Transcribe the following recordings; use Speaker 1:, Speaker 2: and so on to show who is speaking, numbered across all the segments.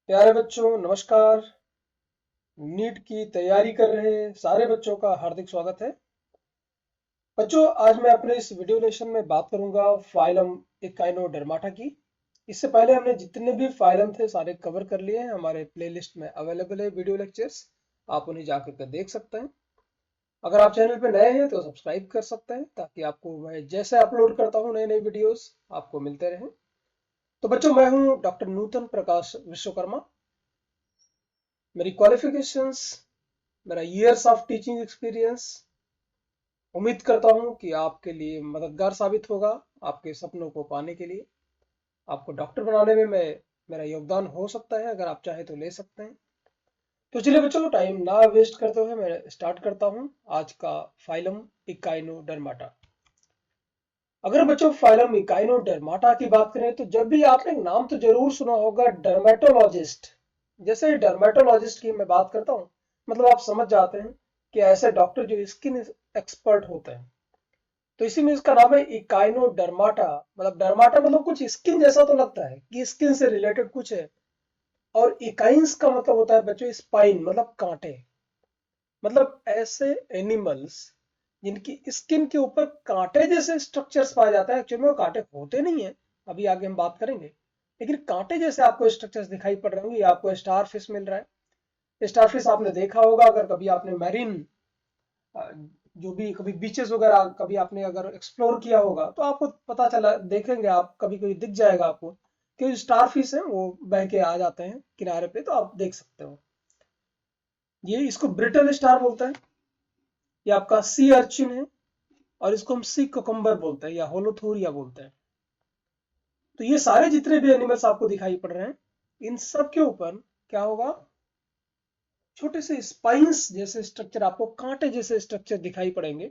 Speaker 1: प्यारे बच्चों नमस्कार। नीट की तैयारी कर रहे सारे बच्चों का हार्दिक स्वागत है। बच्चों आज मैं अपने इस वीडियो लेसन में बात करूंगा फाइलम इकाइनोडर्माटा की। इससे पहले हमने जितने भी फाइलम थे सारे कवर कर लिए हैं, हमारे प्लेलिस्ट में अवेलेबल है वीडियो लेक्चर्स, आप उन्हें जाकर कर देख सकते हैं। अगर आप चैनल पे नए हैं तो सब्सक्राइब कर सकते हैं ताकि आपको मैं जैसे अपलोड करता हूँ नए नए वीडियोस आपको मिलते रहें। तो बच्चों मैं हूँ डॉक्टर नूतन प्रकाश विश्वकर्मा। मेरी क्वालिफिकेशंस, मेरा ईयर्स ऑफ टीचिंग एक्सपीरियंस उम्मीद करता हूं कि आपके लिए मददगार साबित होगा आपके सपनों को पाने के लिए। आपको डॉक्टर बनाने में मेरा योगदान हो सकता है, अगर आप चाहे तो ले सकते हैं। तो चलिए बच्चों टाइम ना वेस्ट करते हुए मैं स्टार्ट करता हूं आज का फाइलम इकाइनोडर्माटा। अगर बच्चों फाइलम इकाइनोडर्माटा की बात करें तो जब भी आपने नाम तो जरूर सुना होगा डर्मेटोलॉजिस्ट। जैसे डर्मेटोलॉजिस्ट की मैं बात करता हूं मतलब आप समझ जाते हैं कि ऐसे डॉक्टर जो स्किन एक्सपर्ट होते हैं। तो इसी में इसका नाम है इकाइनोडर्माटा। मतलब डर्माटा मतलब कुछ स्किन जैसा तो लगता है कि स्किन से रिलेटेड कुछ है। और इकाइंस का मतलब होता है बच्चों स्पाइन मतलब कांटे। मतलब ऐसे एनिमल्स जिनकी स्किन के ऊपर कांटे जैसे स्ट्रक्चर्स पाया जाता है। एक्चुअली में वो कांटे होते नहीं है, अभी आगे हम बात करेंगे। लेकिन कांटे जैसे आपको स्ट्रक्चर्स दिखाई पड़ रहे होंगे। ये आपको स्टार फिश मिल रहा है। स्टार फिश आपने देखा होगा अगर कभी आपने मैरीन जो भी कभी बीचेस वगैरह कभी आपने अगर एक्सप्लोर किया होगा तो आपको पता चला देखेंगे, आप कभी कभी दिख जाएगा आपको कि स्टार फिश है वो बह के आ जाते हैं किनारे पे, तो आप देख सकते हो। ये इसको ब्रिटल स्टार बोलते हैं। ये आपका सी अर्चिन है और इसको हम सी कोकम्बर बोलते हैं या होलोथूरिया बोलते हैं। तो ये सारे जितने भी एनिमल्स आपको दिखाई पड़ रहे हैं इन सब के ऊपर क्या होगा, छोटे से स्पाइंस जैसे स्ट्रक्चर, आपको कांटे जैसे स्ट्रक्चर दिखाई पड़ेंगे।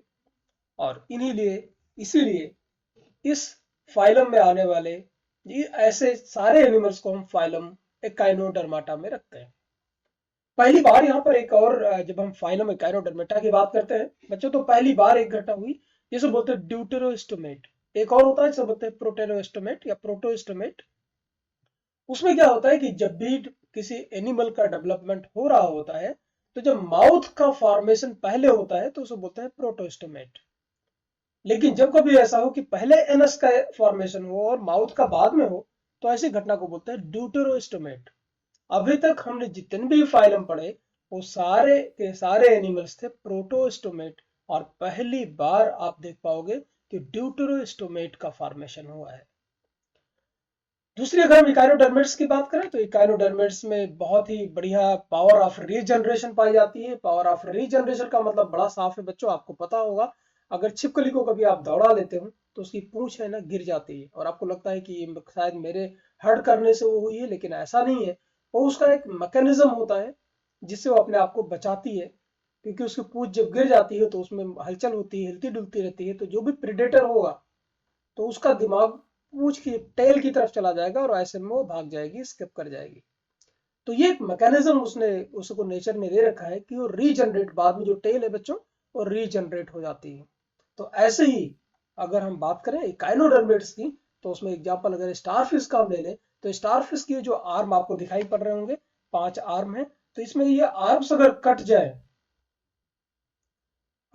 Speaker 1: और इन्हीं लिए इसीलिए इस फाइलम में आने वाले ये ऐसे सारे एनिमल्स को हम फाइलम एकाइनोडर्माटा में रखते हैं। पहली बार यहाँ पर एक और जब हम फाइलम एकाइनोडर्माटा की बात करते हैं बच्चों तो पहली बार एक घटना हुई जिसे बोलते हैं ड्यूटेरोस्टोमेट। एक और होता है जिसे बोलते हैं प्रोटेरोस्टोमेट या प्रोटोस्टोमेट। उसमें क्या होता है कि जब भी किसी एनिमल का डेवलपमेंट हो रहा होता है तो जब माउथ का फॉर्मेशन पहले होता है तो उसे बोलते हैं प्रोटोस्टोमेट। लेकिन जब कभी ऐसा हो कि पहले एनस का फॉर्मेशन हो और माउथ का बाद में हो तो ऐसी घटना को बोलते हैं ड्यूटेरोस्टोमेट। अभी तक हमने जितने भी फाइलम पढ़े वो सारे के सारे एनिमल्स थे प्रोटोस्टोमेट। और पहली बार आप देख पाओगे कि ड्यूटेरोस्टोमेट का फॉर्मेशन हुआ है। दूसरी अगर हम इकाइनोडर्मेट्स की बात करें तो इकाइनोडर्मेट्स में बहुत ही बढ़िया पावर ऑफ रीजनरेशन पाई जाती है। पावर ऑफ रीजनरेशन का मतलब बड़ा साफ है बच्चों, आपको पता होगा अगर छिपकली को कभी आप दौड़ा लेते हो तो उसकी पूंछ है ना गिर जाती है और आपको लगता है कि ये शायद मेरे हर्ट करने से वो हुई है, लेकिन ऐसा नहीं है। वो उसका एक मैकेनिज्म होता है जिससे वो अपने आप को बचाती है। क्योंकि उसकी पूंछ जब गिर जाती है तो उसमें हलचल होती है, हिलती डुलती रहती है, तो जो भी प्रेडेटर होगा तो उसका दिमाग पूंछ की टेल की तरफ चला जाएगा और ऐसे में वो भाग जाएगी, स्किप कर जाएगी। तो ये एक मैकेनिज्म उसने उसको नेचर ने दे रखा है कि वो रीजनरेट, बाद में जो टेल है बच्चों वो रीजनरेट हो जाती है। तो ऐसे ही अगर हम बात करें इकाइनोडर्मेट्स की तो उसमें एग्जांपल अगर स्टारफिश का हम ले लें तो स्टारफिश की जो आर्म आपको दिखाई पड़ रहे होंगे, 5 आर्म है। तो इसमें ये आर्म्स अगर कट जाए,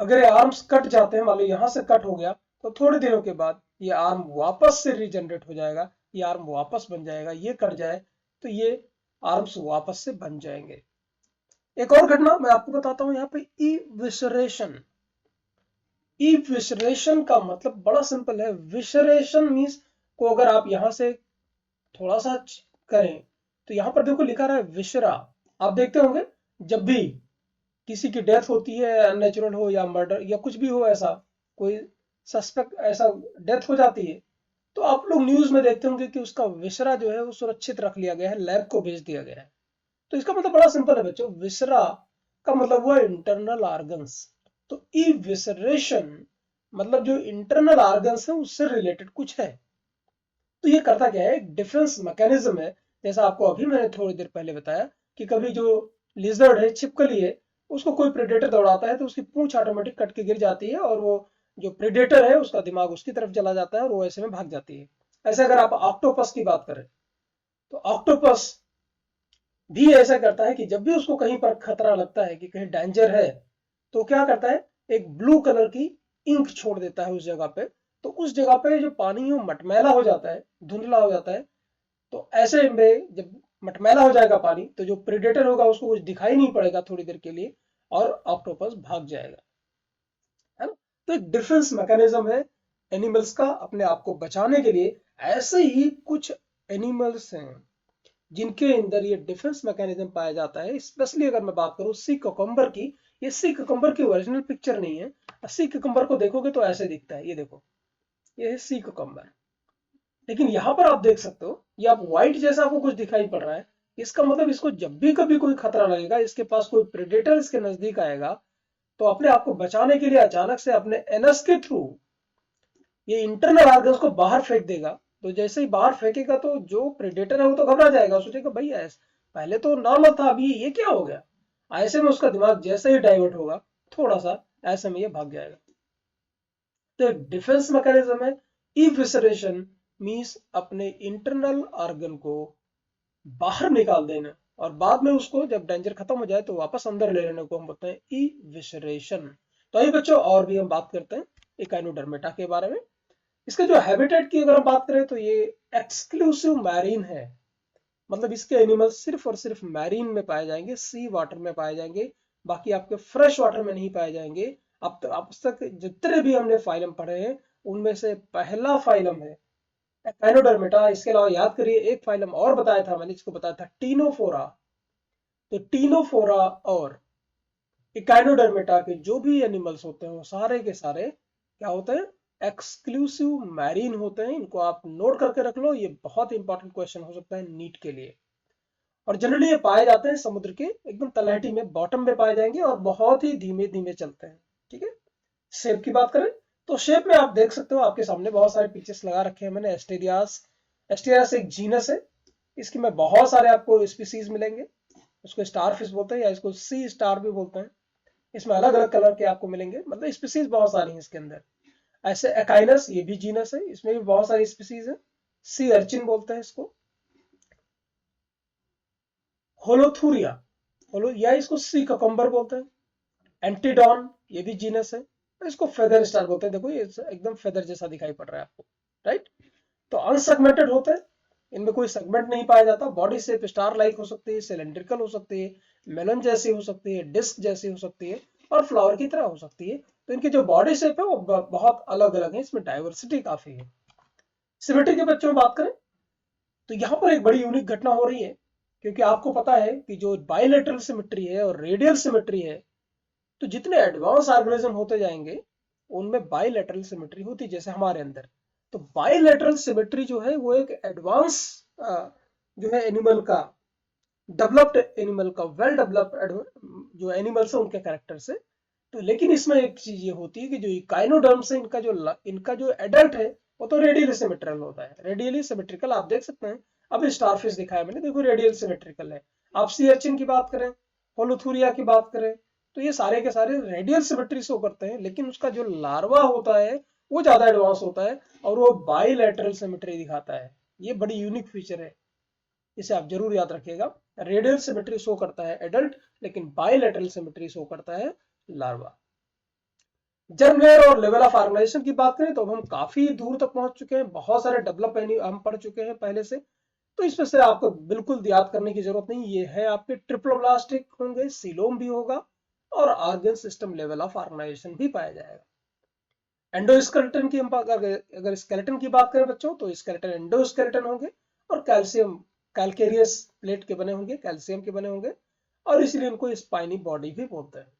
Speaker 1: अगर ये आर्म्स कट जाते हैं, मान लो यहां से कट हो गया तो थोड़े दिनों के बाद ये आर्म वापस से रीजनरेट हो जाएगा, ये आर्म वापस बन जाएगा। ये कट जाए तो ये आर्म्स वापस से बन जाएंगे। एक और घटना मैं आपको बताता हूं यहाँ पे, इविसरेशन। इविसरेशन का मतलब बड़ा सिंपल है। विसरेशन मीन्स को अगर आप यहां से थोड़ा सा करें तो यहां पर देखो लिखा रहा है विसरा। आप देखते होंगे जब भी किसी की डेथ होती है, अननेचुरल हो या मर्डर या कुछ भी हो, ऐसा कोई सस्पेक्ट ऐसा डेथ हो जाती है तो आप लोग न्यूज में देखते होंगे कि उसका विसरा जो है वो सुरक्षित रख लिया गया है, लैब को भेज दिया गया है। तो इसका मतलब बड़ा सिंपल है बच्चों, विसरा का मतलब हुआ इंटरनल ऑर्गन्स। तो ई विसरेशन मतलब जो इंटरनल ऑर्गन्स है उससे रिलेटेड कुछ है। तो ये करता क्या है, एक डिफेंस मैकेनिज्म है। जैसा आपको अभी मैंने थोड़ी देर पहले बताया कि कभी जो लिजर्ड है, छिपकली है, उसको कोई प्रेडेटर दौड़ाता है तो उसकी पूंछ ऑटोमेटिक कट के गिर जाती है और वो जो प्रेडेटर है उसका दिमाग उसकी तरफ चला जाता है और वो ऐसे में भाग जाती है। ऐसे अगर आप ऑक्टोपस की बात करें तो ऑक्टोपस भी ऐसा करता है कि जब भी उसको कहीं पर खतरा लगता है कि कहीं डेंजर है, तो क्या करता है, एक ब्लू कलर की इंक छोड़ देता है उस जगह पे। तो उस जगह पे जो पानी है वो मटमैला हो जाता है, धुंधला हो जाता है। तो ऐसे में जब मटमैला हो जाएगा पानी, तो जो प्रेडेटर होगा उसको कुछ दिखाई नहीं पड़ेगा थोड़ी देर के लिए, और ऑक्टोपस भाग जाएगा, है ना। तो एक डिफेंस मैकेनिज्म है एनिमल्स का अपने आप को बचाने के लिए। ऐसे ही कुछ एनिमल्स हैं जिनके अंदर ये डिफेंस मैकेनिज्म पाया जाता है। स्पेशली अगर मैं बात करूं सी कुकुम्बर की, ये सी कुकुम्बर की ओरिजिनल पिक्चर नहीं है। सी कुकुम्बर को देखोगे तो ऐसे दिखता है, ये देखो, ये है सी कुकुम्बर। लेकिन यहां पर आप देख सकते हो, ये आप व्हाइट जैसा आपको कुछ दिखाई पड़ रहा है। इसका मतलब इसको जब भी कभी कोई खतरा लगेगा, इसके पास कोई प्रेडेटर इसके नजदीक आएगा, तो अपने आप को बचाने के लिए अचानक से अपने एनस के थ्रू ये इंटरनल ऑर्गन्स को बाहर फेंक देगा। तो जैसे ही बाहर फेंकेगा तो जो प्रेडेटर है वो तो घबरा जाएगा, सोचेगा भाई ऐसे पहले तो नॉर्मल था, अभी ये क्या हो गया। ऐसे में उसका दिमाग जैसे ही डाइवर्ट होगा थोड़ा सा, ऐसे में ये भाग जाएगा। तो एक डिफेंस मैकेनिज्म है। इविसरेशन मींस अपने इंटरनल ऑर्गन को बाहर निकाल देना, और बाद में उसको जब डेंजर खत्म हो जाए तो वापस अंदर ले लेने को हम बोलते हैं इविसरेशन। तो आइए बच्चों, और भी हम बात करते हैं इकाइनोडर्मेटा के बारे में। इसके जो हैबिटेट की अगर हम बात करें तो ये एक्सक्लूसिव मैरीन है। मतलब इसके एनिमल सिर्फ और सिर्फ मैरीन में पाए जाएंगे, सी वाटर में पाए जाएंगे, बाकी आपके फ्रेश वाटर में नहीं पाए जाएंगे। अब तक जितने भी हमने फाइलम पढ़े हैं उनमें से पहला फाइलम है एकाइनोडर्मेटा। इसके अलावा याद करिए एक फाइलम और बताया था मैंने, इसको बताया था टीनोफोरा। तो टीनोफोरा और इकाइनोडर्मेटा के जो भी एनिमल्स होते हैं वो सारे के सारे क्या होते हैं, एक्सक्लूसिव मैरीन होते हैं। इनको आप नोट करके रख लो, ये बहुत इंपॉर्टेंट क्वेश्चन हो सकता है नीट के लिए। और जनरली ये पाए जाते हैं समुद्र के एकदम तलहटी में, बॉटम में पाए जाएंगे, और बहुत ही धीमे धीमे चलते हैं। ठीक है। शेप की बात करें तो शेप में आप देख सकते हो, आपके सामने बहुत सारे पिक्चर्स लगा रखे हैं मैंने। एस्टेरियास, एस्टेरियास एक जीनस है, इसकी में बहुत सारे आपको स्पीसीज मिलेंगे। उसको स्टार फिश बोलते हैं या इसको सी स्टार भी बोलते हैं। इसमें अलग अलग कलर के आपको मिलेंगे, मतलब स्पीसीज बहुत सारी हैं इसके अंदर। ऐसे एकाइनस, ये भी जीनस है, इसमें भी बहुत सारी स्पीसीज है। सी अर्चिन बोलते हैं इसको। होलोथूरिया, होलो या इसको सी ककम्बर बोलते हैं। एंटीडॉन, ये भी जीनस है। इसको फेदर स्टार बोलते हैं, देखो ये एकदम फेदर जैसा दिखाई पड़ रहा है आपको, राइट। तो अनसेगमेंटेड होते हैं, इनमें कोई सेगमेंट नहीं पाया जाता। बॉडी शेप स्टार लाइक हो सकती है, सिलेंड्रिकल हो सकती है, मेलन जैसी हो सकती है, डिस्क जैसी हो सकती है, और फ्लावर की तरह हो सकती है। तो इनकी जो बॉडी शेप है वो बहुत अलग अलग है, इसमें डाइवर्सिटी काफी है। सिमेट्री के बच्चों में बात करें तो यहाँ पर एक बड़ी यूनिक घटना हो रही है, क्योंकि आपको पता है कि जो बायलेटरल सिमेट्री है और रेडियल सिमेट्री है, तो जितने एडवांस ऑर्गेनिज्म होते जाएंगे उनमें बायलेटरल सिमेट्री होती है, जैसे हमारे अंदर। तो बायलेटरल सिमेट्री जो है वो एक एडवांस जो है एनिमल का, डेवलप्ड एनिमल का, वेल डेवलप्ड जो एनिमल्स है उनके कैरेक्टर से। तो लेकिन इसमें एक चीज ये होती है कि जो इकाइनोडर्म्स है इनका जो एडल्ट है वो तो रेडियली सिमेट्रिकल होता है। रेडियली सिमेट्रिकल आप देख सकते हैं, अब स्टारफिश दिखाया मैंने, देखो रेडियल सिमेट्रिकल है। आप सी अर्चिन की बात करें, होलोथूरिया की बात करें, तो ये सारे के सारे रेडियल सिमेट्री शो करते हैं। लेकिन उसका जो लार्वा होता है वो ज्यादा एडवांस होता है, और वो बाइलेटरल सिमेट्री दिखाता है। ये बड़ी यूनिक फीचर है, इसे आप जरूर याद रखिएगा। रेडियल सिमेट्री शो करता है एडल्ट, लेकिन बाइलेटरल सिमेट्री शो करता है लार्वा। जर्म लेयर और लेवल ऑफ ऑर्गेनाइजेशन की बात करें तो हम काफी दूर तक पहुंच चुके हैं, बहुत सारे डेवलप हम पढ़ चुके हैं पहले से। तो इसमें से आपको बिल्कुल याद करने की जरूरत नहीं, ये है आपके ट्रिप्लोब्लास्टिक होंगे, सीलोम भी होगा, और organ system level of organisation भी पाया जाएगा। एंडोस्केलेटन की हम अगर स्केलेटन की बात करें बच्चों, तो स्केलेटन एंडोस्केलेटन होंगे, और कैल्शियम कैलकेरियस प्लेट के बने होंगे, कैल्शियम के बने होंगे, और इसलिए इनको स्पाइनी बॉडी भी बोलते हैं।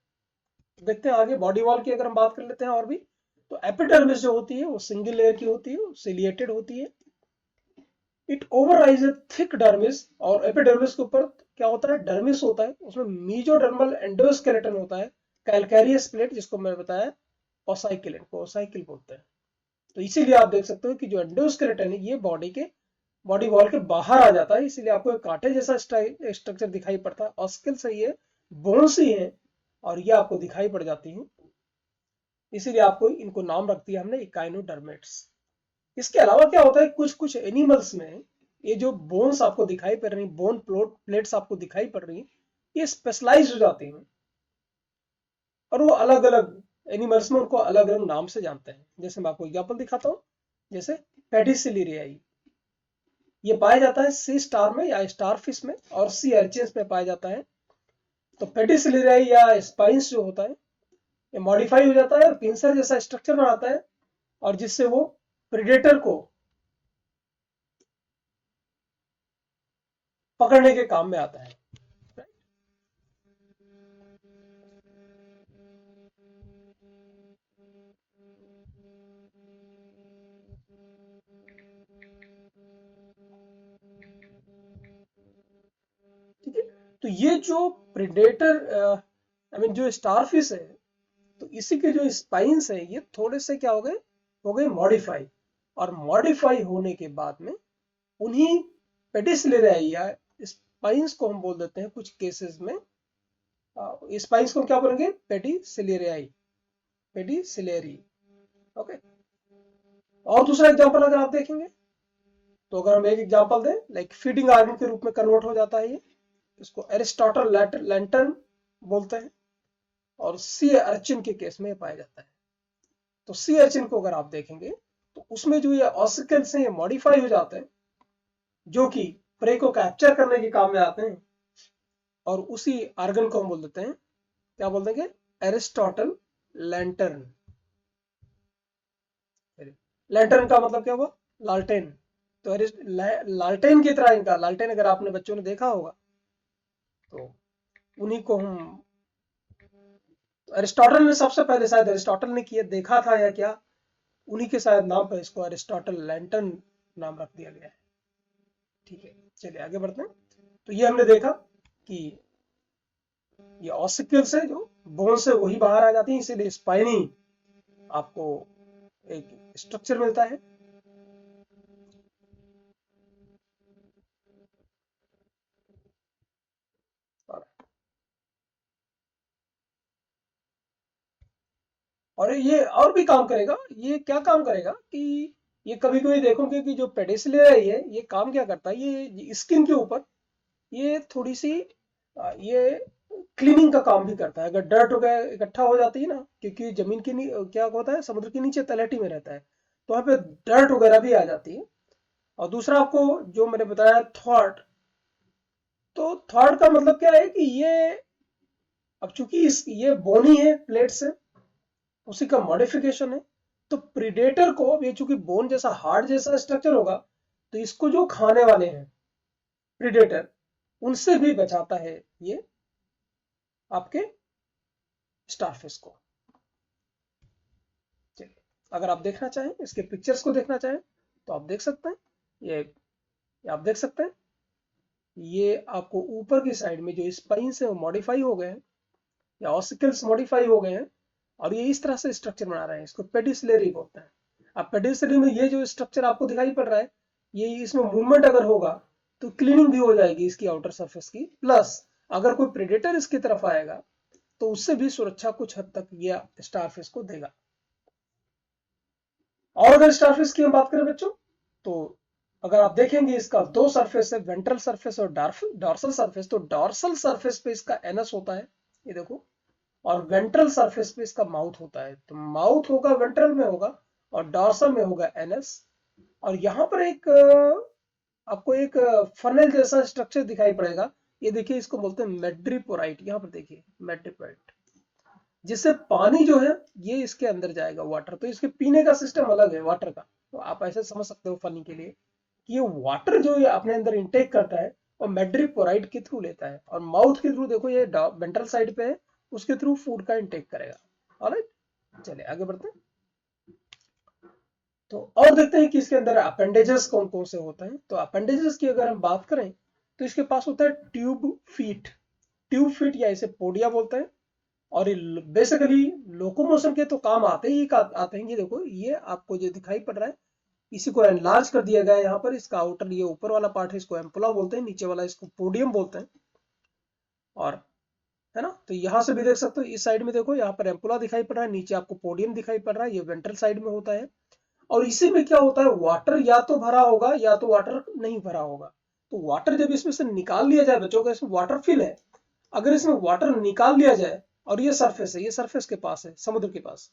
Speaker 1: देखते हैं आगे बॉडी वॉल की अगर हम बात कर लेते हैं और भी। तो एपिडर्मिस जो होती है वो सिंगल लेयर की होती है, सिलिएटेड होती है। इट ओवरराइज ए थिक डर्मिस, और एपिडर्मिस के ऊपर क्या होता है, डर्मिस होता है, उसमें मीजोडर्मल एंडोस्केलेटन होता है, कैलकैरियस प्लेट जिसको मैं बताया ओसाइकिल, को ओसाइकिल बोलते हैं। तो इसीलिए आप देख सकते हो कि जो एंडोस्केलेटन है ये बॉडी वॉल के बाहर आ जाता है, इसीलिए आपको एक कांटे जैसा स्ट्रक्चर दिखाई पड़ता है। ऑस्किल से ये बोन्स ही है, और ये आपको दिखाई पड़ जाती है, इसीलिए आपको इनको नाम रख दिया हमने इकाइनोडर्मेट्स। इसके अलावा क्या होता है कुछ कुछ एनिमल्स में, ये जो बोन्स आपको दिखाई पड़ रही, बोन प्लेट्स आपको दिखाई पड़ रही, ये स्पेशलाइज हो जाती हैं और वो अलग अलग एनिमल्स में उनको अलग अलग नाम से जानते हैं। जैसे मैं आपको एग्जाम्पल दिखाता हूँ, जैसे पेडिसिलिरियाई, ये पाया जाता है सी स्टार में या स्टार फिश में और सी अर्चिन्स में पाया जाता है। तो पेडिसिलिरियाई या स्पाइंस जो होता है ये मॉडिफाई हो जाता है और पिंसर जैसा स्ट्रक्चर बनाता है और जिससे वो प्रेडेटर को पकड़ने के काम में आता है। ठीक है, तो ये जो प्रेडेटर आई मीन जो स्टारफिश है, तो इसी के जो स्पाइंस है ये थोड़े से क्या हो गए मॉडिफाई, और मॉडिफाई होने के बाद में उन्हीं पेडिसिलियाई या स्पाइंस को हम बोल देते हैं कुछ केसेस में, स्पाइंस को क्या बोलेंगे, पेडिसिलियाई, पेडिसिलियरी। ओके, और दूसरा एग्जांपल अगर आप देखेंगे, तो अगर हम एक एग्जांपल दें, लाइक फीडिंग ऑर्गन के रूप में कन्वर्ट हो जाता है ये, इसको एरिस्टोटल लैंटर्न बोलते हैं और सी अर्चिन के केस में पाया जाता है। तो सी अर्चिन को अगर आप देखेंगे तो उसमें जो ये ऑसिकल्स हैं ये मॉडिफाई हो जाते हैं, जो कि प्रे को कैप्चर करने के काम में आते हैं, और उसी ऑर्गन को हम बोल देते हैं, क्या बोल देंगे, एरिस्टोटल लैंटर्न। लैंटर्न का मतलब क्या हुआ, लालटेन। तो लालटेन की तरह इनका, लालटेन अगर आपने बच्चों ने देखा होगा तो उन्हीं को हम, अरिस्टोटल ने सबसे पहले, शायद अरिस्टोटल ने किया देखा था या क्या, उन्हीं के शायद नाम पर इसको अरिस्टोटल लैंटर्न नाम रख दिया गया है। ठीक है, चलिए आगे बढ़ते हैं। तो ये हमने देखा कि ये ऑसिकल्स है जो बोन से वही बाहर आ जाती है, इसीलिए स्पाइनी आपको एक स्ट्रक्चर मिलता है। और ये और भी काम करेगा, ये क्या काम करेगा कि ये कभी कभी देखोगे कि जो पेडिसिलिया है ये काम क्या करता है, ये स्किन के ऊपर ये थोड़ी सी ये क्लीनिंग का काम भी करता है। अगर डर्ट वगैरह इकट्ठा हो जाती है ना, क्योंकि जमीन के क्या होता है, समुद्र के नीचे तलहटी में रहता है, तो वहां पे डर्ट वगैरह भी आ जाती है। और दूसरा आपको जो मैंने बताया थॉट, तो थॉट का मतलब क्या है कि ये, अब चूंकि ये बोनी है प्लेट से, उसी का मॉडिफिकेशन है, तो प्रीडेटर को, अब ये चूंकि बोन जैसा हार्ड जैसा स्ट्रक्चर होगा, तो इसको जो खाने वाले हैं प्रीडेटर, उनसे भी बचाता है ये आपके स्टारफिश को। चलिए, अगर आप देखना चाहें, इसके पिक्चर्स को देखना चाहें, तो आप देख सकते हैं, ये आप देख सकते हैं, ये आपको ऊपर की साइड में जो स्पाइंस है वो मॉडिफाई हो गए हैं या ऑसिकल्स मॉडिफाई हो गए हैं, और ये इस तरह से स्ट्रक्चर बना रहे हैं, इसको पेडिसिलरी बोलते हैं। अब पेडिसिलरी में ये जो स्ट्रक्चर आपको दिखाई पड़ रहा है, ये इसमें मूवमेंट अगर होगा तो क्लीनिंग भी हो जाएगी इसकी आउटर सरफेस की, प्लस अगर कोई प्रेडेटर इसकी तरफ आएगा तो उससे भी सुरक्षा कुछ हद तक ये स्टारफिश को देगा। और अगर स्टारफिश की हम बात करें बच्चों, तो अगर आप देखेंगे इसका दो सरफेस है, वेंट्रल सरफेस और डॉर्सल सरफेस। तो डॉर्सल सरफेस पे इसका एनस होता है, ये देखो, और वेंट्रल सरफेस पे इसका माउथ होता है। तो माउथ होगा वेंट्रल में होगा और डॉर्सल में होगा एनस। और यहाँ पर एक आपको एक फनल जैसा स्ट्रक्चर दिखाई पड़ेगा, ये देखिए, इसको बोलते हैं मेड्रिपोराइट। यहाँ पर देखिए मेड्रिपोराइट, जिससे पानी जो है ये इसके अंदर जाएगा, वाटर। तो इसके पीने का सिस्टम अलग है वाटर का, तो आप ऐसे समझ सकते हो फनी के लिए कि ये वाटर जो ये अपने अंदर इंटेक करता है और मेड्रिपोराइट के थ्रू लेता है, और माउथ के थ्रू देखो ये वेंट्रल साइड पे है, उसके थ्रू फूड का इंटेक करेगा। ऑलराइट, चलिए आगे बढ़ते हैं। तो और देखते हैं कि इसके अंदर अपेंडेजेस कौन कौन से होते हैं। तो अपेंडेजेस की अगर हम बात करें, तो इसके पास होता है ट्यूब फीट, ट्यूब फीट या इसे पोडिया बोलते हैं। और ये बेसिकली लोकोमोशन के तो काम आते ही आते हैं। ये देखो, ये आपको जो दिखाई पड़ रहा है, इसी को एनलार्ज कर दिया गया है यहाँ पर। इसका आउटर, ये ऊपर वाला पार्ट है, इसको एम्पुला बोलते हैं, नीचे वाला इसको पोडियम बोलते हैं। और है ना, तो यहां से भी देख सकते हो, इस साइड में देखो, यहाँ पर एम्पुला दिखाई पड़ रहा है, नीचे आपको पोडियम दिखाई पड़ रहा है, ये वेंट्रल साइड में होता है। और इसी में क्या होता है, वाटर या तो भरा होगा या तो वाटर नहीं भरा होगा। तो वाटर जब इसमें से निकाल लिया जाए बच्चों का, इसमें वाटर फिल है, अगर इसमें वाटर निकाल लिया जाए और ये सरफेस है, ये सरफेस के पास है, समुद्र के पास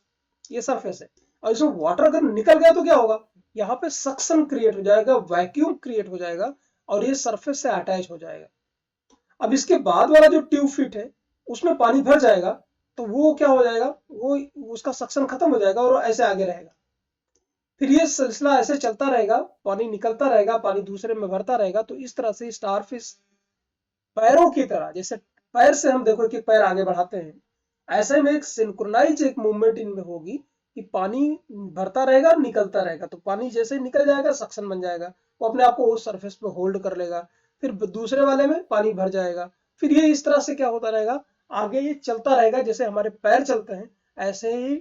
Speaker 1: ये सरफेस है, और इसमें वाटर अगर निकल गया तो क्या होगा, यहाँ पे सक्शन क्रिएट हो जाएगा, वैक्यूम क्रिएट हो जाएगा और ये सरफेस से अटैच हो जाएगा। अब इसके बाद वाला जो ट्यूब फिट है उसमें पानी भर जाएगा, तो वो क्या हो जाएगा, वो उसका सक्शन खत्म हो जाएगा और ऐसे आगे रहेगा। फिर ये सिलसिला ऐसे चलता रहेगा, पानी निकलता रहेगा, पानी दूसरे में भरता रहेगा। तो इस तरह से स्टारफिश पैरों की तरह, जैसे पैर से हम देखो कि पैर आगे बढ़ाते हैं, ऐसे में एक सिंक्रोनाइज एक मूवमेंट इनमें होगी कि पानी भरता रहेगा निकलता रहेगा। तो पानी जैसे ही निकल जाएगा सक्शन बन जाएगा, वो अपने आप को उस सरफेस पे होल्ड कर लेगा, फिर दूसरे वाले में पानी भर जाएगा। फिर ये इस तरह से क्या होता रहेगा, आगे ये चलता रहेगा, जैसे हमारे पैर चलते हैं ऐसे ही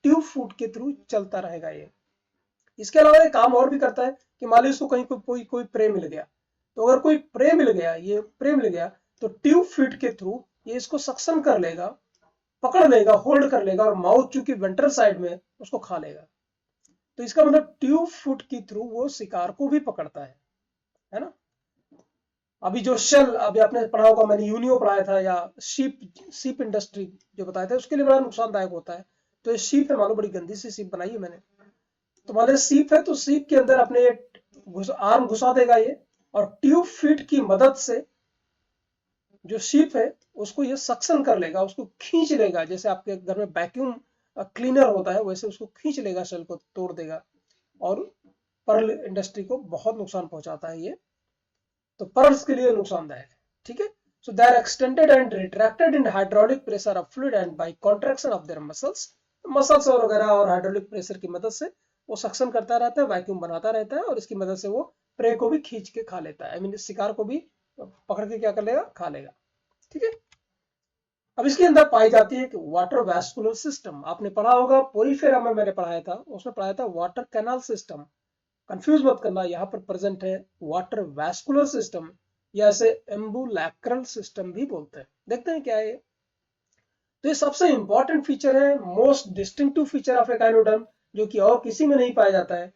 Speaker 1: ट्यूब फूट के थ्रू चलता रहेगा ये। इसके अलावा एक काम और भी करता है कि मान लीजिए इसको कहीं कोई प्रे मिल गया, तो अगर कोई प्रे मिल गया, ये प्रे मिल गया, तो ट्यूब फीट के थ्रू ये इसको सक्शन कर लेगा, पकड़ लेगा, होल्ड कर लेगा और माउथ चूंकि वेंट्रल साइड में उसको खा लेगा। तो इसका मतलब ट्यूब फुट के थ्रू वो शिकार को भी पकड़ता है ना। अभी जो शेल अभी आपने पढ़ा होगा, मैंने यूनियो पढ़ाया था, या शीप इंडस्ट्री जो बताया था, उसके लिए बड़ा नुकसानदायक होता है। तो ये शीप है, मानो बड़ी गंदी सी शीप बनाई है मैंने, तो मान लीजिए सीप है, तो सीप के अंदर अपने आर्म घुसा देगा ये, और ट्यूब फीट की मदद से जो शीप है उसको ये सक्शन कर लेगा, उसको खींच लेगा, जैसे आपके घर में वैक्यूम क्लीनर होता है वैसे उसको खींच लेगा, सेल को तोड़ देगा। और पर्ल इंडस्ट्री को बहुत नुकसान पहुंचाता है ये, तो पर्ल्स के लिए नुकसानदायक है। ठीक है, so they are extended and retracted in hydraulic pressure of fluid and by contraction of their muscles और वगैरह और हाइड्रोलिक प्रेशर की मदद से वो सक्शन करता रहता है, वैक्यूम बनाता रहता है, और इसकी मदद से वो प्रे को भी खींच के खा लेता है, आई मीन शिकार को भी पकड़ के क्या कर लेगा, खा लेगा। ठीक है, अब इसके अंदर पाई जाती है कि वाटर वैस्कुलर सिस्टम, आपने पढ़ा होगा पोरीफेरा में, मैंने पढ़ाया था, उसमें पढ़ाया था वाटर कैनाल सिस्टम। कंफ्यूज मत करना, यहाँ पर प्रेजेंट है वाटर वैस्कुलर सिस्टम, या इसे एम्बुलैक्रल सिस्टम भी बोलते हैं। देखते हैं क्या है। तो ये सबसे इंपॉर्टेंट फीचर है, most distinctive feature of echinoderm, जो कि और किसी में नहीं पाया जाता है।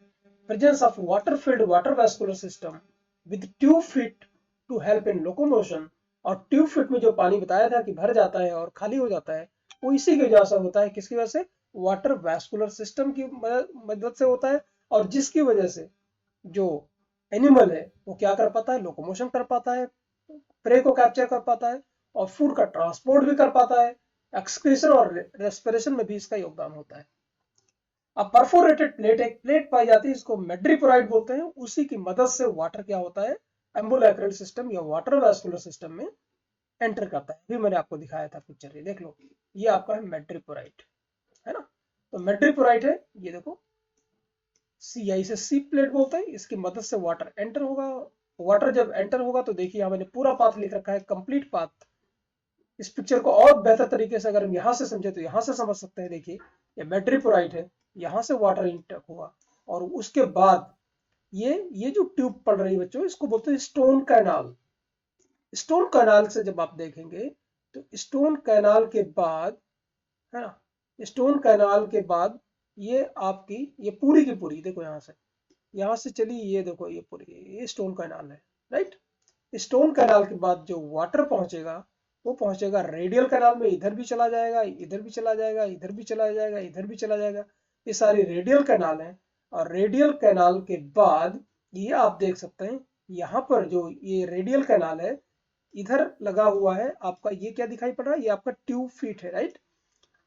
Speaker 1: Presence of water filled water vascular system with tube feet to help in locomotion. और ट्यूब फिट में जो पानी बताया था कि भर जाता है और खाली हो जाता है, वो इसी की वजह से होता है। किसकी वजह से, वाटर वैस्कुलर सिस्टम की मदद से होता है, और जिसकी वजह से जो एनिमल है वो क्या कर पाता है, लोकोमोशन कर पाता है, प्रे को कैप्चर कर पाता है, और फूड का ट्रांसपोर्ट भी कर पाता है, एक्सक्रीशन और रेस्पिरेशन में भी इसका योगदान होता है। अब परफोरेटेड प्लेट, एक प्लेट पाई जाती है, इसको मेड्रीपोराइड बोलते हैं, उसी की मदद से वाटर क्या होता है, एम्बुलैक्रल सिस्टम या वाटर वैस्कुलर सिस्टम में एंटर करता है। भी मैंने आपको दिखाया था पिक्चर, ये देख लो, ये आपका है मेड्रीपोराइड, है ना। तो मेड्रीपोराइड है, ये देखो, सीआई से सी प्लेट बोलते हैं, इसकी मदद से वाटर एंटर होगा। वाटर जब एंटर होगा तो देखिए यहाँ मैंने पूरा पाथ लिख रखा है, कंप्लीट पाथ। इस पिक्चर को और बेहतर तरीके से अगर हम यहाँ से समझे तो यहाँ से समझ सकते हैं। देखिए ये मेड्रीपोराइट है, यहाँ से वाटर इंटेक होगा, और उसके बाद ये जो ट्यूब पड़ रही है बच्चों, इसको बोलते हैं स्टोन कैनाल। स्टोन कैनाल से जब आप देखेंगे तो स्टोन कैनाल के बाद, है ना, स्टोन कैनाल के बाद ये आपकी ये पूरी की पूरी देखो, यहाँ से चली, ये देखो ये पूरी, ये स्टोन कैनाल है, राइट। स्टोन कैनाल के बाद जो वाटर पहुंचेगा वो पहुंचेगा रेडियल कैनाल में, इधर भी चला जाएगा, इधर भी चला जाएगा, इधर भी चला जाएगा, इधर भी चला जाएगा। ये सारी रेडियल कैनाल है, और रेडियल कैनाल के बाद ये आप देख सकते हैं, यहाँ पर जो ये रेडियल कैनाल है, इधर लगा हुआ है आपका, ये क्या दिखाई पड़ रहा है, ये आपका ट्यूब फीट है, राइट।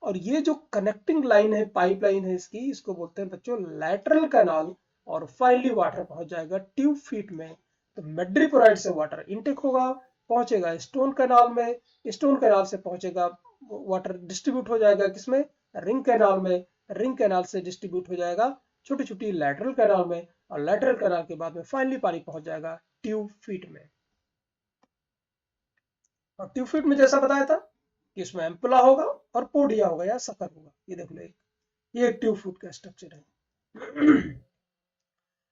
Speaker 1: और ये जो कनेक्टिंग लाइन है, पाइपलाइन है इसकी, इसको बोलते हैं बच्चों लैटरल कैनाल। और फाइनली वाटर पहुंच जाएगा ट्यूब फीट में। तो मेड्रीपोराइड से वाटर इनटेक होगा, पहुंचेगा स्टोन कैनाल में, स्टोन कैनाल से पहुंचेगा, वाटर डिस्ट्रीब्यूट हो जाएगा किसमें, रिंग कैनाल में, रिंग कैनाल से डिस्ट्रीब्यूट हो जाएगा छोटी छोटी लैटरल कैनाल में, और लैटरल कैनाल के बाद में फाइनली पानी पहुंच जाएगा ट्यूब फीट में। और ट्यूब फीट में जैसा बताया था कि इसमें एम्पुला होगा और पोडिया होगा या सकर होगा। ये देख लो, ये एक ट्यूब फूट का स्ट्रक्चर है।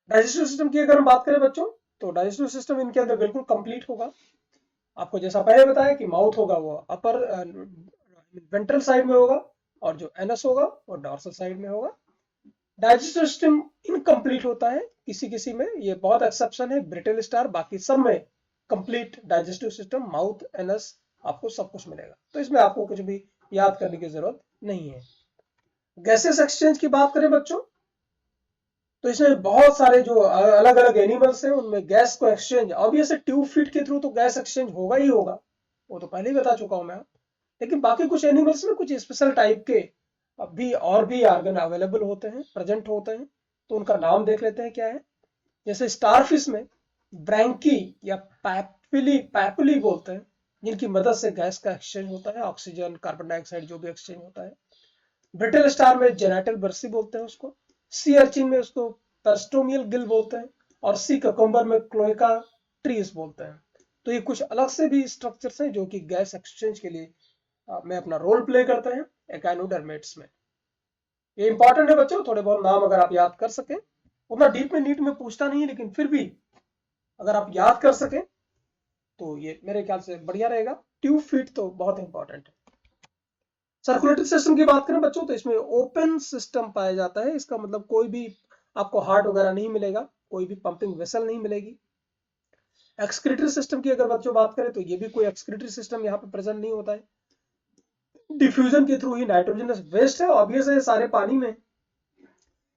Speaker 1: डाइजेस्टिव सिस्टम की अगर हम बात करें बच्चों, तो डाइजेस्टिव सिस्टम इनके अंदर बिल्कुल कंप्लीट होगा। आपको जैसा पहले बताया कि माउथ होगा वो अपर वेंट्रल साइड में होगा, और जो एनस होगा वो डॉर्सल साइड में होगा। डाइजेस्टिव सिस्टम इनकम्प्लीट होता है किसी किसी में, ये बहुत एक्सेप्शन है, ब्रिटेल स्टार, बाकी सब में complete digestive system, mouth, anus, आपको सब कुछ मिलेगा। तो इसमें आपको कुछ भी याद करने की जरूरत नहीं है। गैसेस एक्सचेंज की बात करें बच्चों, तो इसमें बहुत सारे जो अलग अलग एनिमल्स हैं उनमें गैस को एक्सचेंज, ऑब्वियसली ट्यूब फीड के थ्रू तो गैस एक्सचेंज होगा ही होगा, वो तो पहले ही बता चुका हूं मैं। लेकिन बाकी कुछ एनिमल्स में कुछ स्पेशल टाइप के अभी और भी आर्गन अवेलेबल होते हैं, प्रेजेंट होते हैं, तो उनका नाम देख लेते हैं क्या है। जैसे स्टारफिश में ब्रैंकी या पैपुली बोलते हैं, जिनकी मदद से गैस का एक्सचेंज होता है, ऑक्सीजन, कार्बन डाइऑक्साइड जो भी एक्सचेंज होता है। ब्रिटल स्टार में जेनेटल बर्सी बोलते हैं उसको। सी अर्चिन में उसको पेस्टोमियल गिल बोलते हैं। और सी ककम्बर में क्लोएका ट्रीज बोलते हैं। तो ये कुछ अलग से भी स्ट्रक्चर्स हैं जो कि गैस एक्सचेंज के लिए में अपना रोल प्ले करते हैं एकाइनोडर्मेट्स में। ये इंपॉर्टेंट है बच्चों, थोड़े बहुत नाम अगर आप याद कर सकें, उतना डीप में नीट में पूछता नहीं है, लेकिन फिर भी अगर आप याद कर सकें तो ये मेरे ख्याल से बढ़िया रहेगा। ट्यूब फीट तो बहुत इंपॉर्टेंट है। सर्कुलेटरी सिस्टम की बात करें बच्चों, तो इसमें ओपन सिस्टम पाया जाता है। इसका मतलब कोई भी आपको हार्ट वगैरह नहीं मिलेगा, कोई भी पंपिंग वेसल नहीं मिलेगी। एक्सक्रीटरी सिस्टम की अगर बच्चों बात करें तो ये भी कोई एक्सक्रीटरी सिस्टम यहाँ पे प्रेजेंट नहीं होता है। डिफ्यूजन के थ्रू ही नाइट्रोजनस वेस्ट है, ऑब्वियस है, सारे पानी में,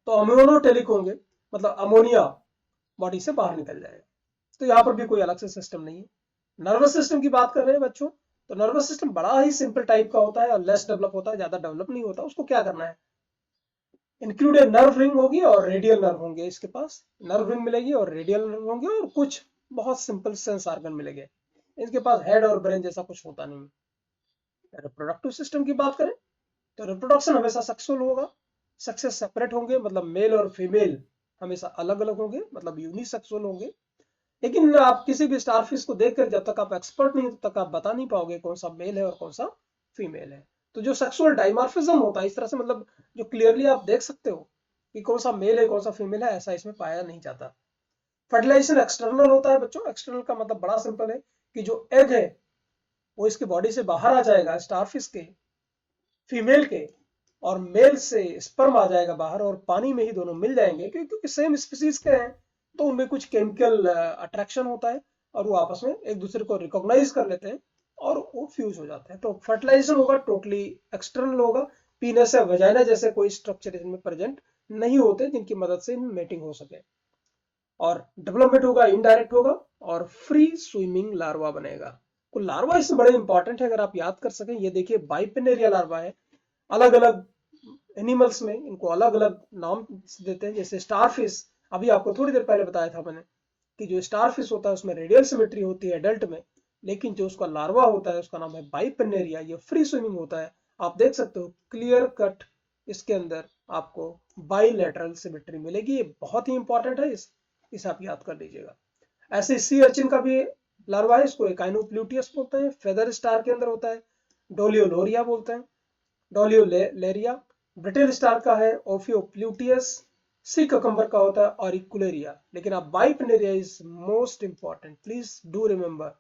Speaker 1: तो अमोनोटेलिक होंगे, मतलब अमोनिया बॉडी से बाहर निकल जाएगा। तो यहाँ पर भी कोई अलग से सिस्टम नहीं है। नर्वस सिस्टम की बात कर रहे हैं बच्चों, तो नर्वस सिस्टम बड़ा ही सिंपल टाइप का होता है और लेस डेवलप होता है, ज्यादा डेवलप नहीं होता। उसको क्या करना है, इंक्लूडेड नर्व रिंग होगी और रेडियल नर्व होंगे, इसके पास नर्व रिंग मिलेगी और रेडियल नर्व होंगे, और कुछ बहुत सिंपल सेंस ऑर्गन मिलेंगे। इसके पास हेड और ब्रेन जैसा कुछ होता नहीं। रिप्रोडक्टिव सिस्टम की बात करें तो रिप्रोडक्शन हमेशा सेक्सुअल होगा, सेक्सेस सेपरेट होंगे, मतलब मेल और फीमेल हमेशा अलग अलग होंगे, मतलब यूनिसेक्सुअल होंगे। लेकिन आप किसी भी स्टारफिश को देखकर जब तक आप एक्सपर्ट नहीं तब तक आप बता नहीं पाओगे कौन सा मेल है और कौन सा फीमेल है। तो जो सेक्सुअल डाइमॉर्फिज्म होता है इस तरह से, मतलब जो क्लियरली आप देख सकते हो कि कौन सा मेल है कौन सा फीमेल है, ऐसा इसमें पाया नहीं जाता। फर्टिलाइजेशन एक्सटर्नल होता है बच्चों। एक्सटर्नल का मतलब बड़ा सिंपल है कि जो एग है वो इसके बॉडी से बाहर आ जाएगा स्टारफिश के, फीमेल के, और मेल से स्पर्म आ जाएगा बाहर, और पानी में ही दोनों मिल जाएंगे क्योंकि सेम स्पीसीज के हैं, तो उनमें कुछ केमिकल अट्रैक्शन होता है और वो आपस में एक दूसरे को रिकॉग्नाइज कर लेते हैं और वो फ्यूज हो जाते हैं। तो फर्टिलाइजेशन होगा टोटली एक्सटर्नल होगा। पीनस या वजाइना जैसे कोई स्ट्रक्चर इनमें प्रेजेंट नहीं होते जिनकी मदद से इनमें मेटिंग हो सके। और डेवलपमेंट होगा इनडायरेक्ट होगा और फ्री स्विमिंग लार्वा बनेगा। तो लार्वा इससे बड़े इंपॉर्टेंट है, अगर आप याद कर सकें। ये देखिए बाइपिनेरिया लार्वा है। अलग अलग एनिमल्स में इनको अलग अलग नाम देते हैं। जैसे स्टारफिश, अभी आपको थोड़ी देर पहले बताया था मैंने कि जो स्टारफिश होता है उसमें रेडियल सिमेट्री होती है एडल्ट में, लेकिन जो उसका लार्वा होता है उसका नाम है बाइपिनेरिया, ये फ्री स्विमिंग होता है। आप देख सकते हो क्लियर कट इसके अंदर आपको बाइलेटरल सिमेट्री मिलेगी। ये बहुत ही इंपॉर्टेंट है, इसे आप याद कर लीजिएगा। ऐसे सी अर्चिन का भी लार्वा है, इसको एकाइनोप्ल्यूटियस बोलते हैं, फेदर स्टार के अंदर होता है, डोलियोलोरिया बोलते हैं, डोलियोलेरिया। ब्रिटेल स्टार का है ओफियोप्ल्यूटियस, सी ककम्बर का होता है ऑरिकुलेरिया। लेकिन अब bipinnaria is most important, please do remember.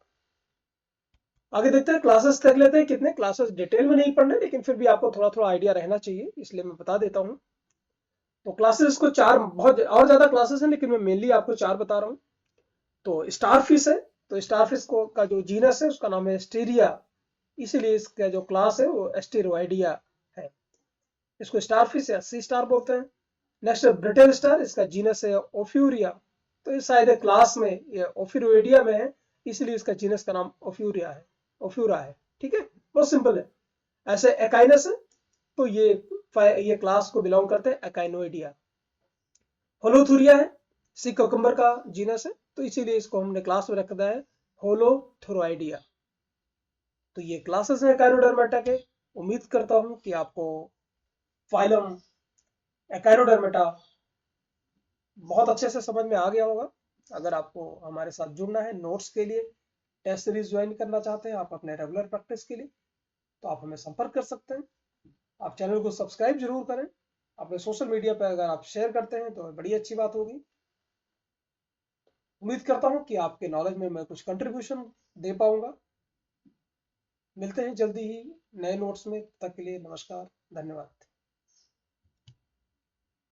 Speaker 1: आगे देखते हैं, क्लासेस देख लेते हैं। कितने क्लासेस डिटेल में नहीं पढ़ने, लेकिन फिर भी आपको थोड़ा थोड़ा आइडिया रहना चाहिए, इसलिए मैं बता देता हूँ। तो क्लासेस को चार, बहुत और ज्यादा क्लासेस हैं लेकिन मैं मेनली आपको चार बता रहा हूँ। तो स्टारफिश है, तो स्टारफिश को का जो जीनस है उसका नाम है एस्टेरिया, इसीलिए इसका जो क्लास है वो एस्टेरोइडिया है। इसको स्टारफिश या सी स्टार बोलते हैं। नेक्स्ट है ब्रिटेल स्टार, इसका जीनस है ओफ्यूरिया, तो इस शायद क्लास में ये ओफ्यूरोइडिया में है, इसलिए इसका जीनस का नाम ओफ्यूरिया है, ओफ्यूरा है। ठीक है, बहुत सिंपल है। ऐसे एकाइनस है, तो ये क्लास को बिलोंग करते हैं एकाइनोइडिया। होलोथुरिया है, सी ककम्बर का जीनस है, तो इसीलिए इसको हमने क्लास में रखा है होलोथुरोइडिया। तो ये क्लासेस हैं एकाइनोडर्मेटा के। उम्मीद करता हूं कि आपको फाइलम एकाइनोडर्मेटा बहुत अच्छे से समझ में आ गया होगा। अगर आपको हमारे साथ जुड़ना है नोट्स के लिए, टेस्ट सीरीज ज्वाइन करना चाहते हैं आप अपने रेगुलर प्रैक्टिस के लिए, तो आप हमें संपर्क कर सकते हैं। आप चैनल को सब्सक्राइब जरूर करें। अपने सोशल मीडिया पर अगर आप शेयर करते हैं तो बड़ी अच्छी बात होगी। उम्मीद करता हूं कि आपके नॉलेज में मैं कुछ कंट्रीब्यूशन दे पाऊंगा। मिलते हैं जल्दी ही नए नोट्स में, तब तक के लिए नमस्कार, धन्यवाद।